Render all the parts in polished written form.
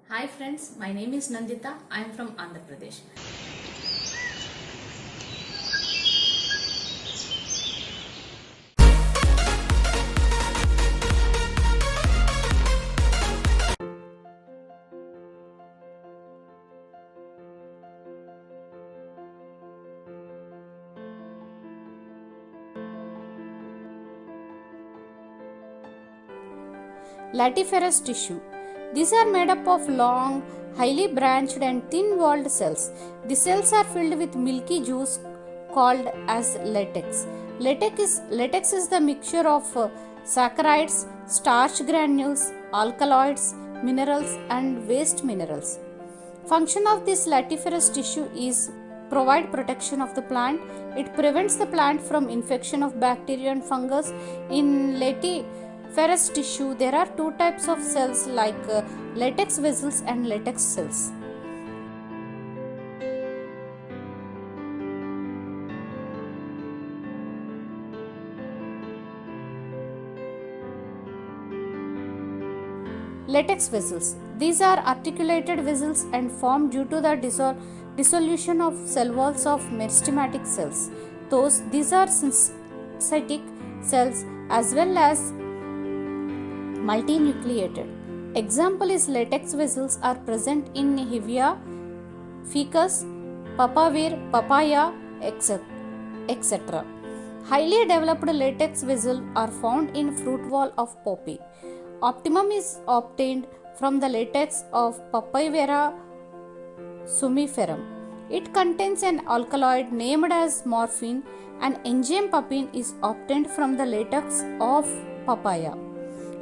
Hi friends, my name is Nandita. I am from Andhra Pradesh. Latiferous tissue. These are made up of long, highly branched and thin-walled cells. The cells are filled with milky juice called as latex. Latex is the mixture of saccharides, starch granules, alkaloids, minerals and waste minerals. Function of this latiferous tissue is provide protection of the plant. It prevents the plant from infection of bacteria and fungus. In latiferous tissue, there are two types of cells like latex vessels and latex cells. Latex vessels. These are articulated vessels and formed due to the dissolution of cell walls of meristematic cells. These are syncytic cells as well as multinucleated. Example is latex vessels are present in Hevea, ficus, papavir, papaya, etc. Highly developed latex vessels are found in fruit wall of poppy. Optimum is obtained from the latex of Papaver sumiferum. It contains an alkaloid named as morphine. An enzyme papain is obtained from the latex of papaya.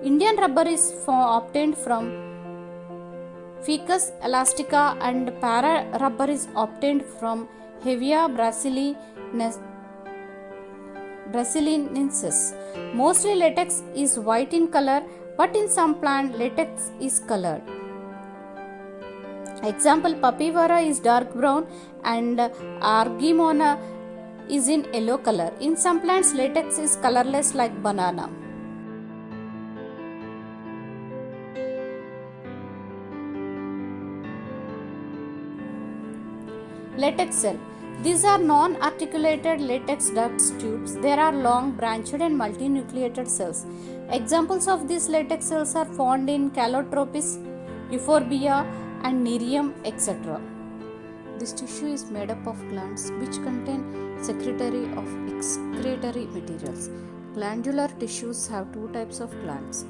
Indian rubber is obtained from Ficus elastica and para rubber is obtained from Hevea brasiliensis. Mostly latex is white in color, but in some plant latex is colored. Example, Papivara is dark brown and Argimona is in yellow color. In some plants latex is colorless like banana. Latex cell. These are non-articulated latex duct tubes. There are long, branched and multinucleated cells. Examples of these latex cells are found in Calotropis, Euphorbia and Nerium, etc. This tissue is made up of glands which contain secretory of excretory materials. Glandular tissues have two types of glands.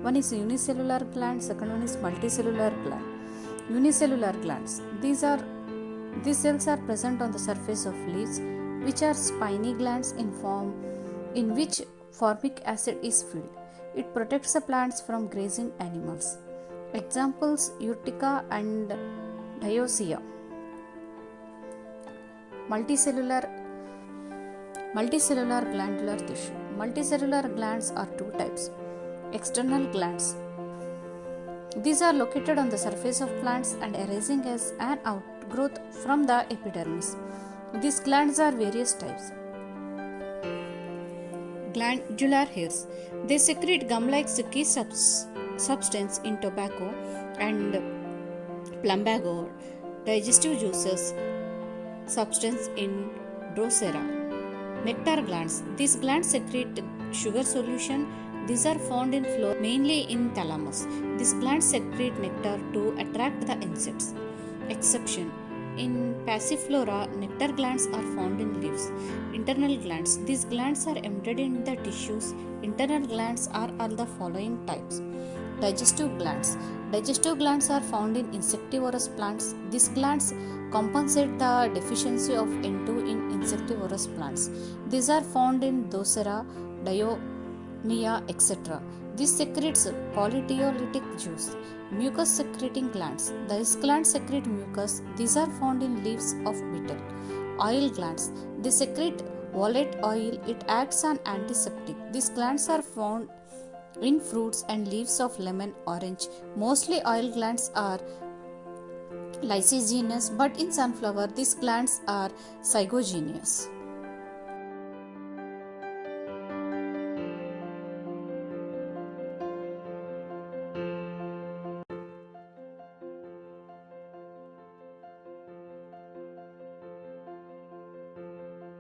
One is unicellular gland, second one is multicellular gland. Unicellular glands. These cells are present on the surface of leaves, which are spiny glands in which formic acid is filled. It protects the plants from grazing animals. Examples Urtica and Dioscia. Multicellular glandular tissue. Multicellular glands are two types. External glands. These are located on the surface of plants and arising as an outgrowth from the epidermis. These glands are various types. Glandular hairs. They secrete gum-like sticky substance in tobacco and plumbago, digestive juices substance in Drosera. Nectar glands. These glands secrete sugar solution. These are found in flora, mainly in thalamus. These glands secrete nectar to attract the insects. Exception. In Passiflora, nectar glands are found in leaves. Internal glands. These glands are embedded in the tissues. Internal glands are the following types. Digestive glands. Digestive glands are found in insectivorous plants. These glands compensate the deficiency of N2 in insectivorous plants. These are found in Drosera, Dionaea, etc. This secretes polytiolytic juice. Mucus secreting glands. These glands secrete mucus. These are found in leaves of betel. Oil glands. They secrete volate oil. It acts as antiseptic. These glands are found in fruits and leaves of lemon, orange. Mostly oil glands are lysogenous, but in sunflower these glands are zygogenous.